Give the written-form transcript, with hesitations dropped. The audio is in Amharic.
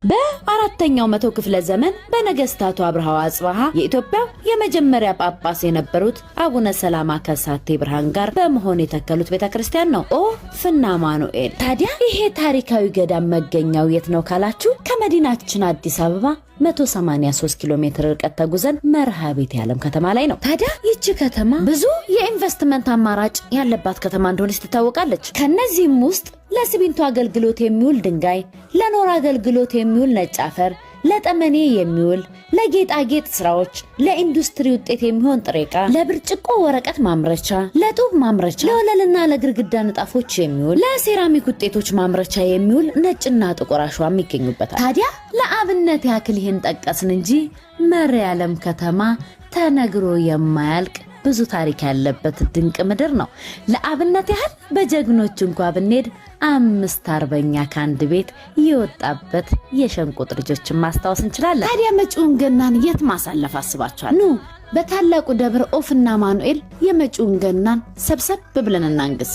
በአራተኛው መቶ ክፍለ ዘመን በነገስታቱ አብርሃ ወአጽብሃ የኢትዮጵያ የመጀመሪያ ጳጳስ የነበሩት አቡነ ሰላማ ከሳቴ ብርሃን ጋር በመሆን የተከሉት ቤተክርስቲያን ነው ኦፍና አማኑኤል። ታዲያ ይሄ ታሪካዊ ገዳም መገኛው የት ነው ካላችሁ ከመዲናችን አዲስ አበባ 183 ኪሎ ሜትር ርቀት ተጉዘን መርሃቤቴ ዓለም ከተማ ላይ ነው። ታዲያ ይቺ ከተማ ብዙ የኢንቨስትመንት አማራጭ ያለባት ከተማ እንደሆነች ትታወቃለች። ከነዚህም ውስጥ ለሲሚንቶ አገልግሎት የሚውል ድንጋይ፣ ለኖራ አገልግሎት የሚውል ነጭ አፈር፣ ለጠመኔ የሚውል ለጌጣጌጥ ስራዎች፣ ለኢንዱስትሪ ውጤት የሚሆን ጥሬ ዕቃ፣ ለብርጭቆ ወረቀት ማምረቻ፣ ለጡብ ማምረቻ፣ ለወለልና ለግድግዳ ንጣፎች የሚውል ለሴራሚክ ውጤቶች ማምረቻ የሚውል ነጭና ጥቁር አሸዋም ይገኙበታል። ታዲያ ለአብነት ያክል ይህን ጠቀስን እንጂ መርዓለም ከተማ ተነግሮ የማያልቅ ብዙ ታሪክ ያለበት ድንቅ ምድር ነው። ለአብነት ያህል በጀግኖች እንኳን ብንሄድ 5 አርበኛ ካንድ ቤት የወጣበት የሸንቆጥ ልጆችን ማስታወስ እንችላለን። ታዲያ መጪውን ገናን የት ማሳለፍ አስባችኋል? ኑ በታላቁ ደብረ ኦፍና አማኑኤል የመጪውን ገናን ሰብሰብ ብለን እናንግስ።